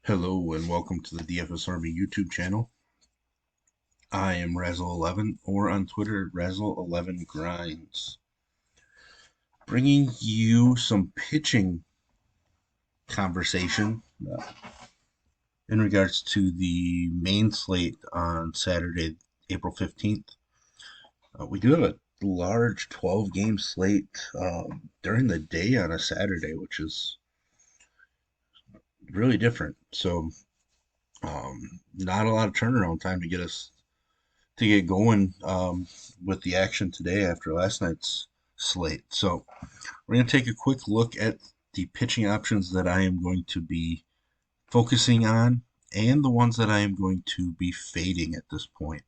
Hello and welcome to the DFS Army YouTube channel. I am Razzle11 or on Twitter Razzle11Grinds, bringing you some pitching conversation in regards to the main slate on Saturday, April 15th. We do have a large 12-game slate during the day on a Saturday, which is really different. So, not a lot of turnaround time to get going with the action today after last night's slate. So we're going to take a quick look at the pitching options that I am going to be focusing on and the ones that I am going to be fading at this point.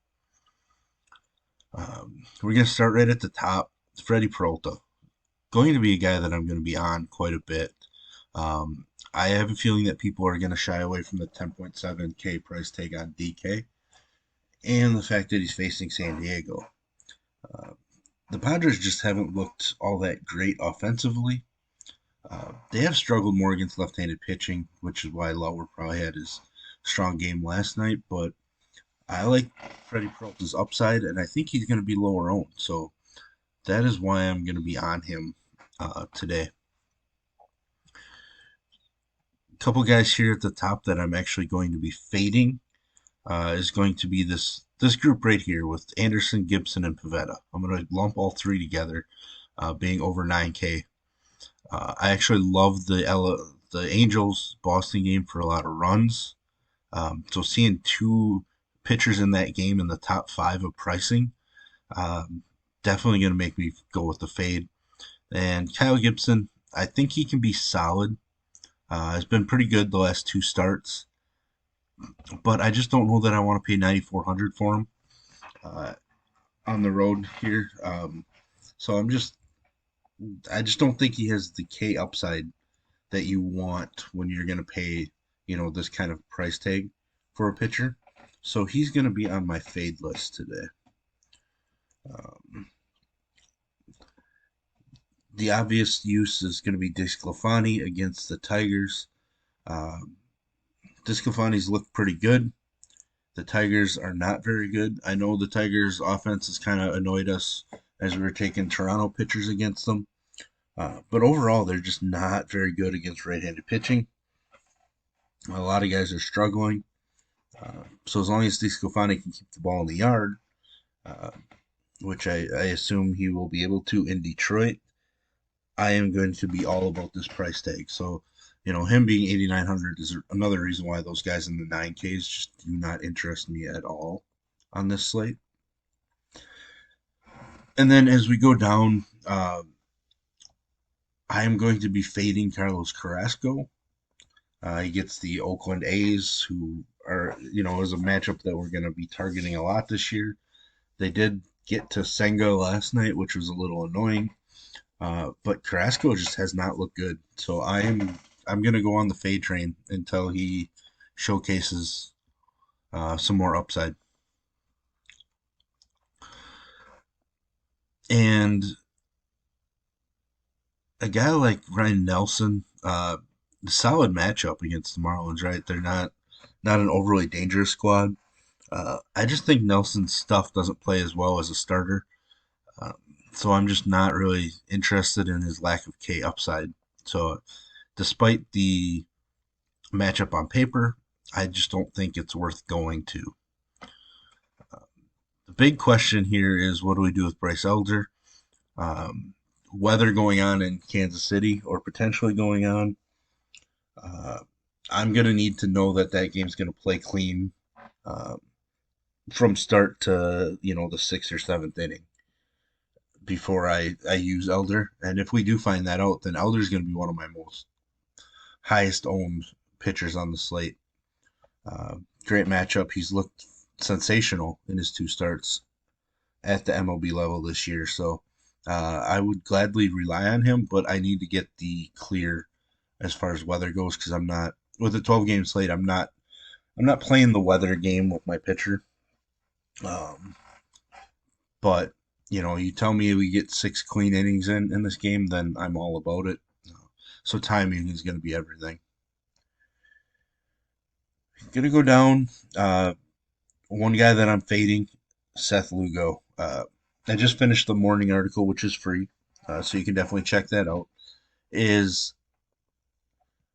We're going to start right at the top. Freddie Peralta, going to be a guy that I'm going to be on quite a bit. I have a feeling that people are going to shy away from the 10.7K price tag on DK and the fact that he's facing San Diego. The Padres just haven't looked all that great offensively. They have struggled more against left-handed pitching, which is why Lauer probably had his strong game last night. But I like Freddie Peralta's upside, and I think he's going to be lower owned. So that is why I'm going to be on him today. A couple guys here at the top that I'm actually going to be fading is going to be this group right here with Anderson, Gibson, and Pivetta. I'm going to lump all three together, being over 9K. I actually love the Angels Boston game for a lot of runs. So seeing two pitchers in that game in the top 5 of pricing, definitely going to make me go with the fade. And Kyle Gibson, I think he can be solid. Has been pretty good the last 2 starts, but I just don't know that I want to pay 9,400 for him on the road here. So I just don't think he has the K upside that you want when you're going to pay, this kind of price tag for a pitcher. So he's going to be on my fade list today. The obvious use is going to be DeSclafani against the Tigers. DeSclafani's looked pretty good. The Tigers are not very good. I know the Tigers' offense has kind of annoyed us as we were taking Toronto pitchers against them. But overall, they're just not very good against right-handed pitching. A lot of guys are struggling. So as long as DeSclafani can keep the ball in the yard, which I assume he will be able to in Detroit, I am going to be all about this price tag. So, him being 8,900 is another reason why those guys in the 9Ks just do not interest me at all on this slate. And then as we go down, I am going to be fading Carlos Carrasco. He gets the Oakland A's, who are, is a matchup that we're going to be targeting a lot this year. They did get to Senga last night, which was a little annoying. But Carrasco just has not looked good. So I'm going to go on the fade train until he showcases some more upside. And a guy like Ryan Nelson, solid matchup against the Marlins, right? They're not an overly dangerous squad. I just think Nelson's stuff doesn't play as well as a starter. So I'm just not really interested in his lack of K upside. So despite the matchup on paper, I just don't think it's worth going to. The big question here is, what do we do with Bryce Elder? Weather going on in Kansas City or potentially going on. I'm going to need to know that game's going to play clean from start to, the 6th or 7th inning before I use Elder. And if we do find that out, then Elder's going to be one of my most highest owned pitchers on the slate. Great matchup. He's looked sensational in his 2 starts at the MLB level this year. So I would gladly rely on him, but I need to get the clear as far as weather goes, because I'm not with a 12-game slate. I'm not playing the weather game with my pitcher. But you tell me we get 6 clean innings in this game, then I'm all about it. So timing is going to be everything. Gonna go down. One guy that I'm fading, Seth Lugo. I just finished the morning article, which is free, so you can definitely check that out. Is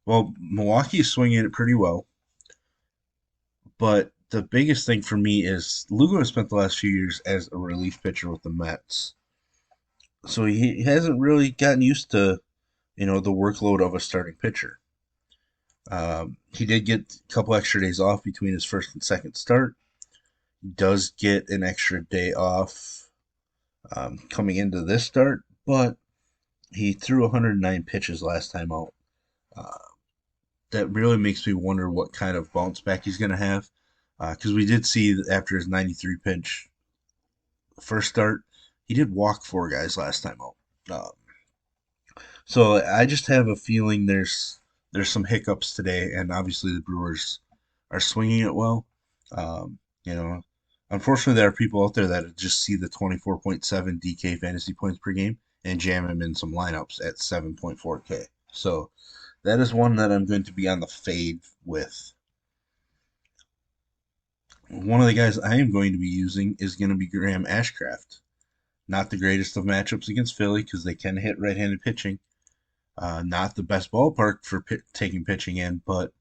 well, Milwaukee is swinging it pretty well, but the biggest thing for me is Lugo has spent the last few years as a relief pitcher with the Mets, so he hasn't really gotten used to the workload of a starting pitcher. He did get a couple extra days off between his first and second start. He does get an extra day off coming into this start, but he threw 109 pitches last time out. Uh, that really makes me wonder what kind of bounce back he's going to have. Because we did see that after his 93 pitch first start, he did walk four guys last time out. So I just have a feeling there's some hiccups today, and obviously the Brewers are swinging it well. You know, unfortunately, there are people out there that just see the 24.7 DK fantasy points per game and jam him in some lineups at 7.4K. So that is one that I'm going to be on the fade with. One of the guys I am going to be using is going to be Graham Ashcraft. Not the greatest of matchups against Philly because they can hit right-handed pitching. Not the best ballpark for taking pitching in, but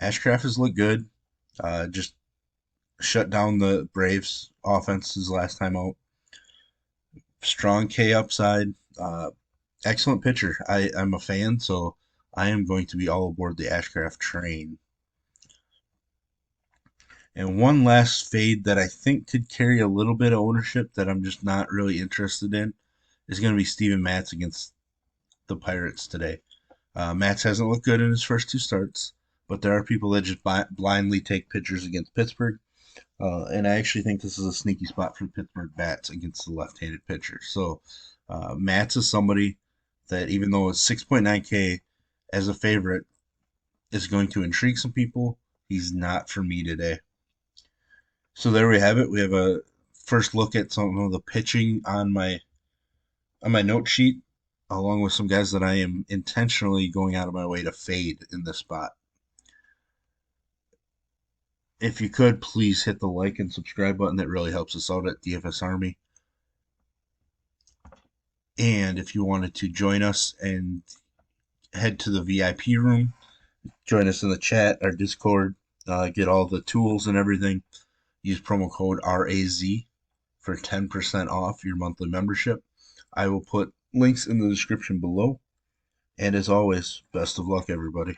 Ashcraft has looked good. Just shut down the Braves offenses last time out. Strong K upside. Excellent pitcher. I'm a fan, so I am going to be all aboard the Ashcraft train. And one last fade that I think could carry a little bit of ownership that I'm just not really interested in is going to be Steven Matz against the Pirates today. Matz hasn't looked good in his first two starts, but there are people that just blindly take pitchers against Pittsburgh. And I actually think this is a sneaky spot for Pittsburgh bats against the left-handed pitcher. So Matz is somebody that, even though it's 6.9K as a favorite, is going to intrigue some people. He's not for me today. So there we have it. We have a first look at some of the pitching on my note sheet, along with some guys that I am intentionally going out of my way to fade in this spot. If you could, please hit the like and subscribe button. That really helps us out at DFS Army. And if you wanted to join us and head to the VIP room, join us in the chat, our Discord, get all the tools and everything. Use promo code RAZ for 10% off your monthly membership. I will put links in the description below. And as always, best of luck, everybody.